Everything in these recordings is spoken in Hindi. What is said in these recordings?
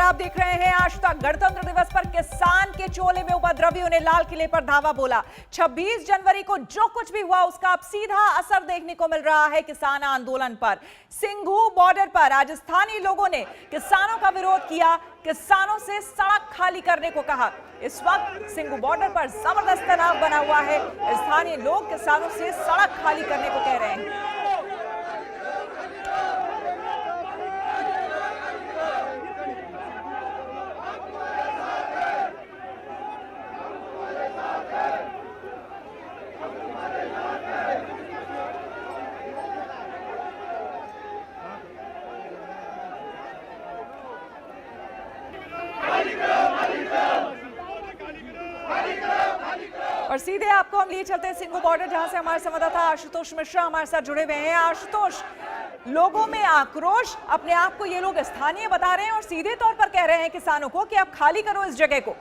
आप देख रहे हैं आज तक। गणतंत्र दिवस पर किसान के चोले में उपद्रवियों ने लाल किले पर धावा बोला। 26 जनवरी को जो कुछ भी हुआ उसका अब सीधा असर देखने को मिल रहा है किसान आंदोलन पर। सिंघू बॉर्डर पर आज स्थानीय लोगों ने किसानों का विरोध किया, किसानों से सड़क खाली करने को कहा। इस वक्त सिंघू बॉर्डर पर जबरदस्त तनाव बना हुआ है। स्थानीय लोग किसानों से सड़क खाली करने को कह रहे हैं। और सीधे आपको हम लिए चलते हैं सिंघू बॉर्डर, जहां से हमारे संवाददाता आशुतोष मिश्रा हमारे साथ जुड़े हुए हैं। आशुतोष, लोगों में आक्रोश, अपने आप को ये लोग स्थानीय बता रहे हैं और सीधे तौर पर कह रहे हैं किसानों को कि आप खाली करो इस जगह को।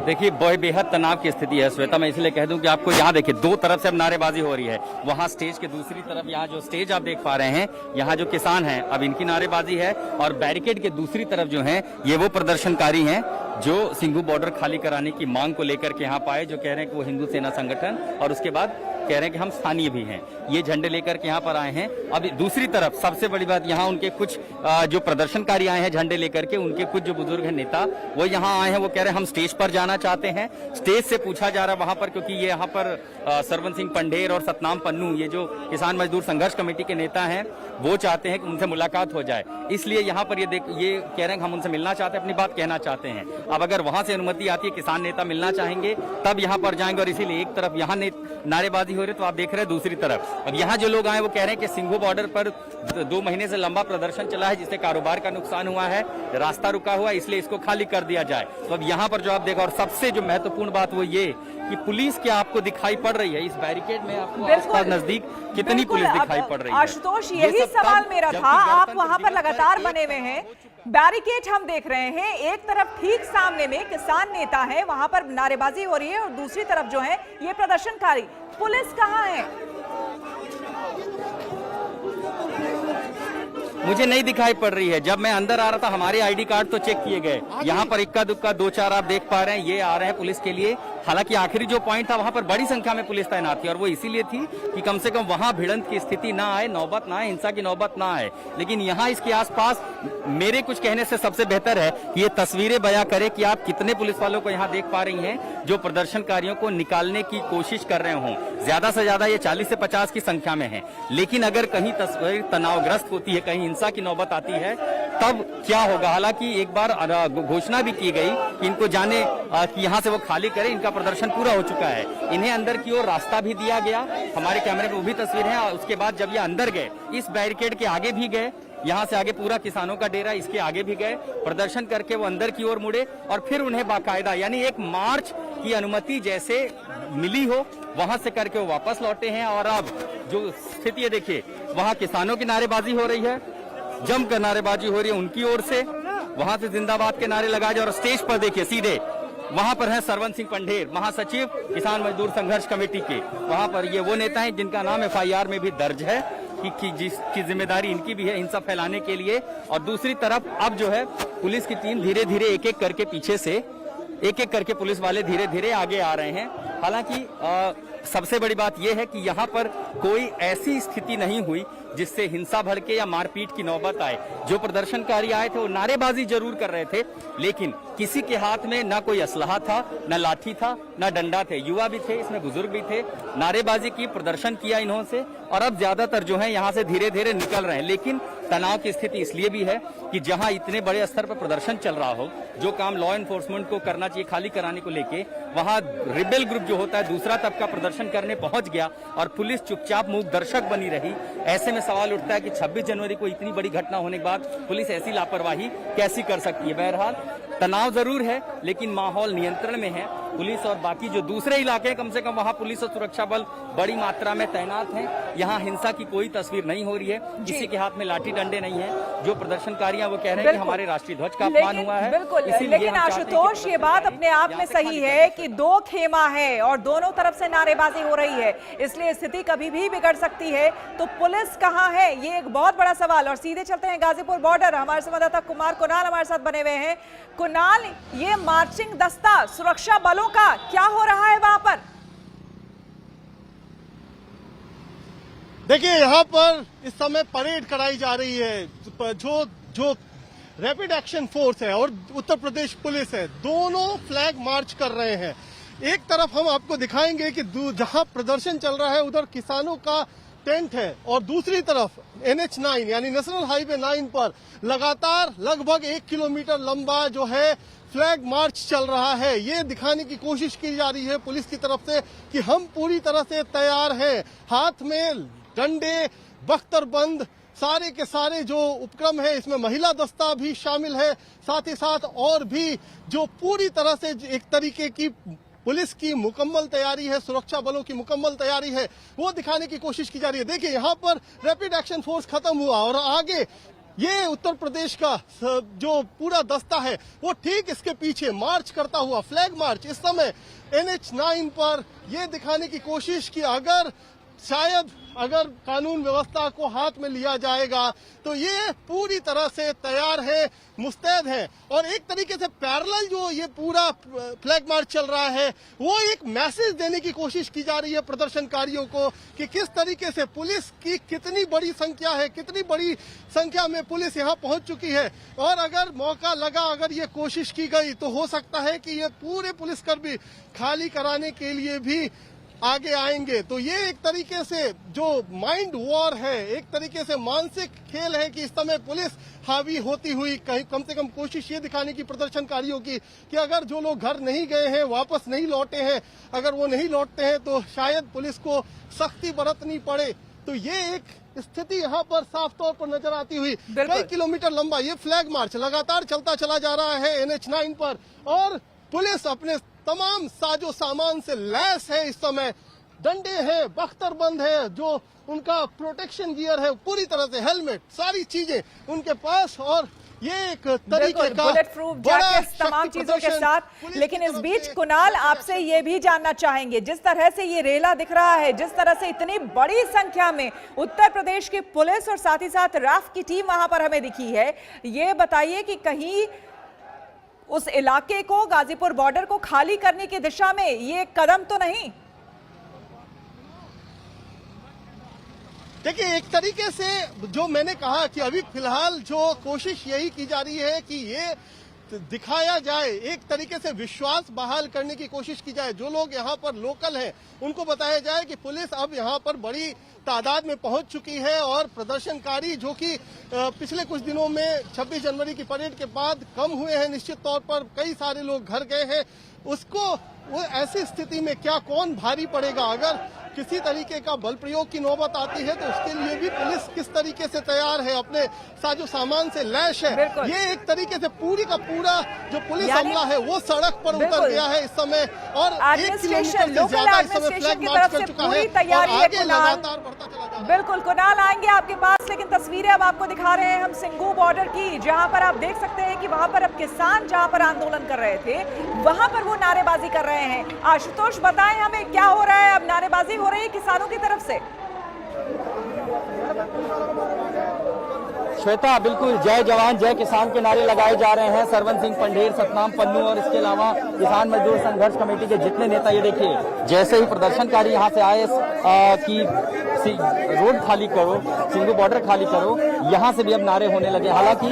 देखिए, बेहद तनाव की स्थिति है श्वेता। मैं इसलिए कह दूं कि आपको यहाँ देखिए, दो तरफ से अब नारेबाजी हो रही है। वहाँ स्टेज के दूसरी तरफ, यहाँ जो स्टेज आप देख पा रहे हैं, यहाँ जो किसान हैं अब इनकी नारेबाजी है। और बैरिकेड के दूसरी तरफ जो हैं ये वो प्रदर्शनकारी हैं जो सिंघू बॉर्डर खाली कराने की मांग को लेकर के यहाँ पाए, जो कह रहे हैं कि वो हिंदू सेना संगठन, और उसके बाद कह रहे हैं कि हम स्थानीय भी हैं। ये झंडे लेकर के यहाँ पर आए हैं। अब दूसरी तरफ सबसे बड़ी बात, यहाँ उनके कुछ जो प्रदर्शनकारी आए हैं झंडे लेकर के, उनके कुछ जो बुजुर्ग हैं नेता, वो यहाँ आए हैं। वो कह रहे हैं हम स्टेज पर जाना चाहते हैं। स्टेज से पूछा जा रहा है वहां पर, क्योंकि ये यहाँ पर सरवन सिंह पंढेर और सतनाम पन्नू, ये जो किसान मजदूर संघर्ष कमेटी के नेता हैं, वो चाहते हैं कि उनसे मुलाकात हो जाए। इसलिए यहाँ पर ये कह रहे हैं कि हम उनसे मिलना चाहते हैं, अपनी बात कहना चाहते हैं। अब अगर वहां से अनुमति आती है, किसान नेता मिलना चाहेंगे तब यहाँ पर जाएंगे। और इसीलिए एक तरफ यहाँ नारेबाजी हो रही, तो आप देख रहे हैं दूसरी तरफ अब यहाँ जो लोग आए वो कह रहे हैं कि सिंघू बॉर्डर पर 2 महीने से लंबा प्रदर्शन चला है, जिससे कारोबार का नुकसान हुआ है, रास्ता रुका हुआ है, इसलिए इसको खाली कर दिया जाए। तो अब यहाँ पर जो आप देखो, और सबसे जो महत्वपूर्ण बात वो ये कि पुलिस क्या आपको दिखाई पड़ रही है इस बैरिकेड में, आपको आसपास नजदीक कितनी पुलिस दिखाई पड़ रही है? आशुतोष, यही सवाल मेरा था। आप वहां पर लगातार बने हुए हैं, बैरिकेड हम देख रहे हैं, एक तरफ ठीक सामने में किसान नेता है, वहां पर नारेबाजी हो रही है, और दूसरी तरफ जो है ये प्रदर्शनकारी। पुलिस कहां है? मुझे नहीं दिखाई पड़ रही है। जब मैं अंदर आ रहा था हमारे आईडी कार्ड तो चेक किए गए। यहाँ पर इक्का दुक्का 2-4 आप देख पा रहे हैं, ये आ रहे हैं पुलिस के लिए। हालांकि आखिरी जो पॉइंट था वहां पर बड़ी संख्या में पुलिस तैनात थी, और वो इसीलिए थी कि कम से कम वहां भिड़ंत की स्थिति ना आए, नौबत ना आए, हिंसा की नौबत ना आए। लेकिन यहाँ इसके आसपास मेरे कुछ कहने से सबसे बेहतर है कि ये तस्वीरें बयां करे कि आप कितने पुलिस वालों को यहाँ देख पा रही हैं जो प्रदर्शनकारियों को निकालने की कोशिश कर रहे हों। ज्यादा से ज्यादा ये 40 से 50 की संख्या में है। लेकिन अगर कहीं तस्वीर तनावग्रस्त होती है, कहीं हिंसा की नौबत आती है, तब क्या होगा? हालांकि एक बार घोषणा भी की गई कि इनको जाने कि यहाँ से वो खाली करें, इनका प्रदर्शन पूरा हो चुका है। इन्हें अंदर की ओर रास्ता भी दिया गया, हमारे कैमरे में वो भी तस्वीर है। उसके बाद जब ये अंदर गए, इस बैरिकेड के आगे भी गए, यहाँ से आगे पूरा किसानों का डेरा, इसके आगे भी गए, प्रदर्शन करके वो अंदर की ओर मुड़े, और फिर उन्हें बाकायदा यानी एक मार्च की अनुमति जैसे मिली हो वहां से करके वो वापस लौटे हैं। और अब जो स्थिति है देखिए, वहां किसानों की नारेबाजी हो रही है, जमकर नारेबाजी हो रही है उनकी ओर से, वहां से जिंदाबाद के नारे लगाए जाए। और स्टेज पर देखिए सीधे वहां पर है सरवन सिंह पंढेर, महासचिव किसान मजदूर संघर्ष कमेटी के। वहां पर ये वो नेता हैं जिनका नाम FIR में भी दर्ज है कि जिसकी जिम्मेदारी इनकी भी है हिंसा फैलाने के लिए। और दूसरी तरफ अब जो है पुलिस की टीम धीरे धीरे एक एक करके पीछे से एक एक करके पुलिस वाले धीरे धीरे आगे आ रहे हैं। हालांकि सबसे बड़ी बात यह है कि यहाँ पर कोई ऐसी स्थिति नहीं हुई जिससे हिंसा भड़के या मारपीट की नौबत आए। जो प्रदर्शनकारी आए थे वो नारेबाजी जरूर कर रहे थे, लेकिन किसी के हाथ में ना कोई असलहा था, ना लाठी था, ना डंडा थे। युवा भी थे, इसमें बुजुर्ग भी थे। नारेबाजी की, प्रदर्शन किया इन्हों से, और अब ज्यादातर जो है यहाँ से धीरे धीरे निकल रहे हैं। लेकिन तनाव की स्थिति इसलिए भी है कि जहां इतने बड़े स्तर पर प्रदर्शन चल रहा हो, जो काम लॉ एनफोर्समेंट को करना चाहिए खाली कराने को लेके, वहां रिबेल ग्रुप जो होता है दूसरा तबका प्रदर्शन करने पहुंच गया और पुलिस चुपचाप मूक दर्शक बनी रही। ऐसे में सवाल उठता है कि 26 जनवरी को इतनी बड़ी घटना होने के बाद पुलिस ऐसी लापरवाही कैसी कर सकती है? बहरहाल तनाव जरूर है, लेकिन माहौल नियंत्रण में है। पुलिस और बाकी जो दूसरे इलाके हैं, कम से कम वहाँ पुलिस और सुरक्षा बल बड़ी मात्रा में तैनात हैं। यहाँ हिंसा की कोई तस्वीर नहीं हो रही है, किसी के हाथ में लाठी डंडे नहीं है। जो प्रदर्शनकारी हैं वो कह रहे हैं कि हमारे राष्ट्रीय ध्वज का अपमान हुआ है। बिल्कुल, लेकिन आशुतोष ये बात अपने आप में सही है कि दो खेमा है और दोनों तरफ से नारेबाजी हो रही है, इसलिए स्थिति कभी भी बिगड़ सकती है। तो पुलिस कहाँ है, ये एक बहुत बड़ा सवाल। और सीधे चलते हैं गाजीपुर बॉर्डर, हमारे संवाददाता कुमार कुणाल हमारे साथ बने हुए हैं। कुणाल, ये मार्चिंग दस्ता सुरक्षा बलों का क्या हो रहा है वहां पर? देखिए, यहाँ पर इस समय परेड कराई जा रही है। जो रैपिड एक्शन फोर्स है और उत्तर प्रदेश पुलिस है, दोनों फ्लैग मार्च कर रहे हैं। एक तरफ हम आपको दिखाएंगे कि जहां प्रदर्शन चल रहा है उधर किसानों का टेंट है, और दूसरी तरफ NH9 यानी नेशनल हाईवे 9 पर लगातार लगभग 1 किलोमीटर लंबा जो है फ्लैग मार्च चल रहा है। ये दिखाने की कोशिश की जा रही है पुलिस की तरफ से कि हम पूरी तरह से तैयार हैं। हाथ में डंडे, बख्तरबंद, सारे के सारे जो उपक्रम है, इसमें महिला दस्ता भी शामिल है। साथ ही साथ और भी जो पूरी तरह से एक तरीके की पुलिस की मुकम्मल तैयारी है, सुरक्षा बलों की मुकम्मल तैयारी है, वो दिखाने की कोशिश की जा रही है। देखिए, यहाँ पर रैपिड एक्शन फोर्स खत्म हुआ और आगे ये उत्तर प्रदेश का जो पूरा दस्ता है वो ठीक इसके पीछे मार्च करता हुआ, फ्लैग मार्च इस समय NH9 पर ये दिखाने की कोशिश की अगर कानून व्यवस्था को हाथ में लिया जाएगा तो ये पूरी तरह से तैयार है, मुस्तैद है। और एक तरीके से पैरेलल जो ये पूरा फ्लैग मार्च चल रहा है वो एक मैसेज देने की कोशिश की जा रही है प्रदर्शनकारियों को कि किस तरीके से पुलिस की कितनी बड़ी संख्या है, कितनी बड़ी संख्या में पुलिस यहाँ पहुंच चुकी है। और अगर मौका लगा, अगर ये कोशिश की गई तो हो सकता है कि ये पूरे पुलिसकर्मी खाली कराने के लिए भी आगे आएंगे। तो ये एक तरीके से जो माइंड वॉर है, एक तरीके से मानसिक खेल है कि इस समय पुलिस हावी होती हुई कहीं कम से कम कोशिश ये दिखाने की प्रदर्शनकारियों की कि अगर जो लोग घर नहीं गए हैं, वापस नहीं लौटे हैं, अगर वो नहीं लौटते हैं तो शायद पुलिस को सख्ती बरतनी पड़े। तो ये एक स्थिति यहाँ पर साफ तौर पर नजर आती हुई। कई किलोमीटर लंबा ये फ्लैग मार्च लगातार चलता चला जा रहा है NH9 पर, और पुलिस अपने तमाम साजो सामान से लैस है। इस समय डंडे हैं, बख्तरबंद है, जो उनका प्रोटेक्शन गियर है, पूरी तरह से हेलमेट, सारी चीजें उनके पास, और ये एक तरीके का बुलेट प्रूफ जैकेट, तमाम चीजों के साथ। लेकिन इस बीच कुणाल, आपसे ये भी जानना चाहेंगे, जिस तरह से ये रेला दिख रहा है, जिस तरह से इतनी बड़ी संख्या में उत्तर प्रदेश की पुलिस और साथ ही साथ RAF की टीम वहां पर हमें दिखी है, ये बताइए कि कहीं उस इलाके को, गाजीपुर बॉर्डर को खाली करने की दिशा में ये कदम तो नहीं? देखिए, एक तरीके से जो मैंने कहा कि अभी फिलहाल जो कोशिश यही की जा रही है कि ये दिखाया जाए, एक तरीके से विश्वास बहाल करने की कोशिश की जाए। जो लोग यहाँ पर लोकल हैं उनको बताया जाए कि पुलिस अब यहाँ पर बड़ी तादाद में पहुंच चुकी है, और प्रदर्शनकारी जो कि पिछले कुछ दिनों में 26 जनवरी की परेड के बाद कम हुए हैं, निश्चित तौर पर कई सारे लोग घर गए हैं, उसको वो ऐसी स्थिति में क्या कौन भारी पड़ेगा, अगर किसी तरीके का बल प्रयोग की नौबत आती है तो उसके लिए भी पुलिस किस तरीके से तैयार है, अपने साजो सामान से लैश है। ये एक तरीके से पूरी का पूरा जो पुलिस अमला है वो सड़क पर उतर गया है इस समय, और 1 किलोमीटर से ज्यादा इस समय फ्लैग मार्च कर चुका है और आगे लगातार बढ़ता चला जा रहा है। बिल्कुल कुणाल, आएंगे आपके पास, लेकिन तस्वीरें अब आपको दिखा रहे हैं हम सिंघू बॉर्डर की, जहां पर आप देख सकते हैं कि वहां पर अब किसान जहां पर आंदोलन कर रहे थे वहां पर वो नारेबाजी कर रहे हैं। आशुतोष, बताएं हमें क्या हो रहा है, अब नारेबाजी हो रही है किसानों की तरफ से? श्वेता, बिल्कुल जय जवान जय किसान के नारे लगाए जा रहे हैं। सरवन सिंह पंढेर, सतनाम पन्नू और इसके अलावा किसान मजदूर संघर्ष कमेटी के जितने नेता, ये देखिए जैसे ही प्रदर्शनकारी यहाँ से आए कि रोड खाली करो, सिंघू बॉर्डर खाली करो, यहाँ से भी अब नारे होने लगे। हालांकि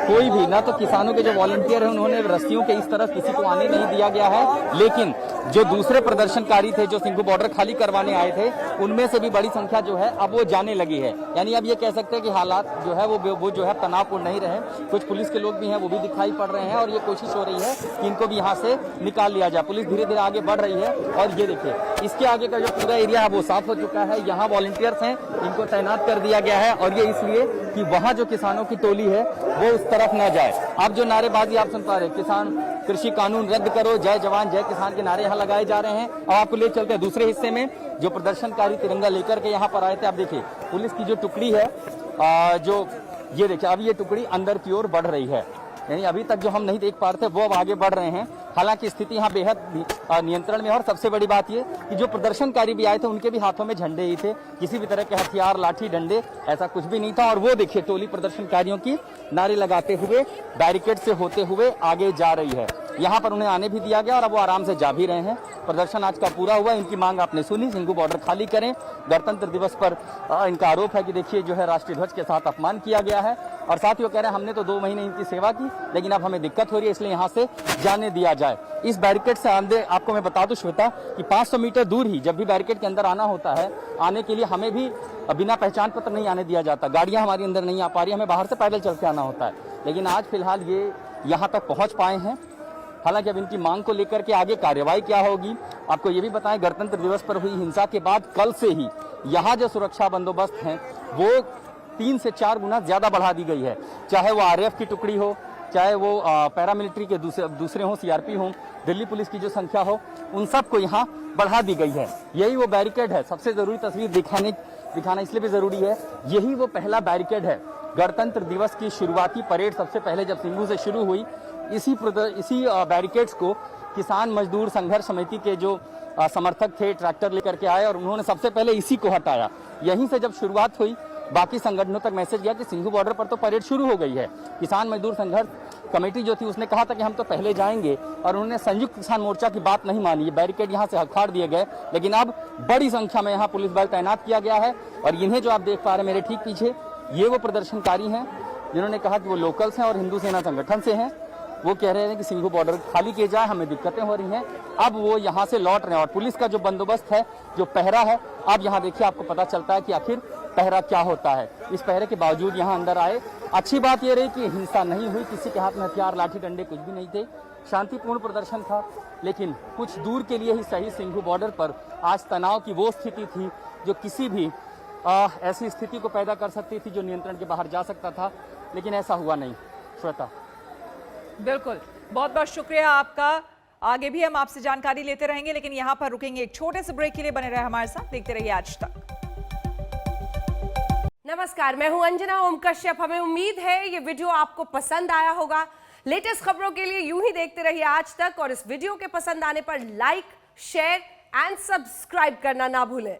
कोई भी, ना तो किसानों के जो वॉलंटियर हैं उन्होंने रस्सियों के इस तरफ किसी को आने नहीं दिया गया है, लेकिन जो दूसरे प्रदर्शनकारी थे जो सिंघू बॉर्डर खाली करवाने आए थे उनमें से भी बड़ी संख्या जो है अब वो जाने लगी है। यानी अब ये कह सकते हैं कि हालात जो है वो जो है तनावपूर्ण नहीं रहे। कुछ पुलिस के लोग भी हैं वो भी दिखाई पड़ रहे हैं, और ये कोशिश हो रही है कि इनको भी यहाँ से निकाल लिया जाए। पुलिस धीरे धीरे आगे बढ़ रही है, और ये देखिए इसके आगे का जो पूरा एरिया है वो साफ हो चुका है। यहाँ वॉलंटियर वॉलंटियर्स हैं इनको तैनात कर दिया गया है, और ये इसलिए कि वहां जो किसानों की टोली है वो उस तरफ न जाए। अब जो नारेबाजी आप सुन पा रहे हैं, किसान कृषि कानून रद्द करो, जय जवान जय किसान के नारे यहाँ लगाए जा रहे हैं। और आपको ले चलते हैं दूसरे हिस्से में, जो प्रदर्शनकारी तिरंगा लेकर के यहाँ पर आए थे। आप देखिए पुलिस की जो टुकड़ी है, जो ये देखिए अब ये टुकड़ी अंदर की ओर बढ़ रही है, यानी अभी तक जो हम नहीं देख पा रहे थे वो अब आगे बढ़ रहे हैं। हालांकि स्थिति यहाँ बेहद नियंत्रण में है, और सबसे बड़ी बात ये कि जो प्रदर्शनकारी भी आए थे उनके भी हाथों में झंडे ही थे, किसी भी तरह के हथियार लाठी डंडे ऐसा कुछ भी नहीं था। और वो देखिए टोली प्रदर्शनकारियों की नारे लगाते हुए बैरिकेड से होते हुए आगे जा रही है। यहाँ पर उन्हें आने भी दिया गया और अब वो आराम से जा भी रहे हैं। प्रदर्शन आज का पूरा हुआ। इनकी मांग आपने सुनी, सिंघू बॉर्डर खाली करें। गणतंत्र दिवस पर इनका आरोप है कि देखिए जो है राष्ट्रीय ध्वज के साथ अपमान किया गया है, और साथ ही वो कह रहे हैं हमने तो 2 महीने इनकी सेवा की, लेकिन अब हमें दिक्कत हो रही है, इसलिए यहाँ से जाने दिया जाए। इस बैरिकेड से आंदे आपको मैं बता दूं श्वेता कि 500 मीटर दूर ही जब भी बैरिकेड के अंदर आना होता है, आने के लिए हमें भी बिना पहचान पत्र नहीं आने दिया जाता। गाड़ियां हमारी अंदर नहीं आ पा रही, हमें बाहर से पैदल चल के आना होता है। लेकिन आज फिलहाल ये यहाँ तक पहुंच पाए हैं। हालांकि अब इनकी मांग को लेकर के आगे कार्रवाई क्या होगी, आपको ये भी बताएं, गणतंत्र दिवस पर हुई हिंसा के बाद कल से ही यहाँ जो सुरक्षा बंदोबस्त है वो 3 से 4 गुना ज्यादा बढ़ा दी गई है। चाहे वो आरएएफ की टुकड़ी हो, चाहे वो पैरामिलिट्री के दूसरे हों, सीआरपी हों, दिल्ली पुलिस की जो संख्या हो, उन सबको यहाँ बढ़ा दी गई है। यही वो बैरिकेड है। सबसे जरूरी तस्वीर दिखाना इसलिए भी जरूरी है, यही वो पहला बैरिकेड है। गणतंत्र दिवस की शुरुआती परेड सबसे पहले जब सिंघू से शुरू हुई, इसी बैरिकेड्स को किसान मजदूर संघर्ष समिति के जो समर्थक थे ट्रैक्टर लेकर के आए और उन्होंने सबसे पहले इसी को हटाया। यहीं से जब शुरुआत हुई, बाकी संगठनों तक मैसेज गया कि सिंघू बॉर्डर पर तो परेड शुरू हो गई है। किसान मजदूर संघर्ष कमेटी जो थी उसने कहा था कि हम तो पहले जाएंगे, और उन्होंने संयुक्त किसान मोर्चा की बात नहीं मानी। बैरिकेड यहाँ से हखाड़ दिए गए, लेकिन अब बड़ी संख्या में यहाँ पुलिस बल तैनात किया गया है। और इन्हें जो आप देख पा रहे हैं मेरे ठीक पीछे, ये वो प्रदर्शनकारी हैं जिन्होंने कहा कि वो लोकल्स हैं और हिंदू सेना संगठन से हैं। वो कह रहे हैं कि सिंघू बॉर्डर खाली किए जाए, हमें दिक्कतें हो रही हैं। अब वो यहाँ से लौट रहे हैं, और पुलिस का जो बंदोबस्त है, जो पहरा है, अब यहाँ देखिए आपको पता चलता है कि आखिर पहरा क्या होता है। इस पहरे के बावजूद यहाँ अंदर आए। अच्छी बात ये रही कि हिंसा नहीं हुई, किसी के हाथ में हथियार लाठी डंडे कुछ भी नहीं थे, शांतिपूर्ण प्रदर्शन था। लेकिन कुछ दूर के लिए ही सही सिंघू बॉर्डर पर आज तनाव की वो स्थिति थी जो किसी भी ऐसी स्थिति को पैदा कर सकती थी जो नियंत्रण के बाहर जा सकता था, लेकिन ऐसा हुआ नहीं। श्वेता, बिल्कुल, बहुत बहुत शुक्रिया आपका। आगे भी हम आपसे जानकारी लेते रहेंगे, लेकिन यहाँ पर रुकेंगे एक छोटे से ब्रेक के लिए। बने रहे हमारे साथ, देखते रहिए आज तक। नमस्कार, मैं हूं अंजना ओम कश्यप। हमें उम्मीद है ये वीडियो आपको पसंद आया होगा। लेटेस्ट खबरों के लिए यूं ही देखते रहिए आज तक, और इस वीडियो के पसंद आने पर लाइक, शेयर एंड सब्सक्राइब करना ना भूलें।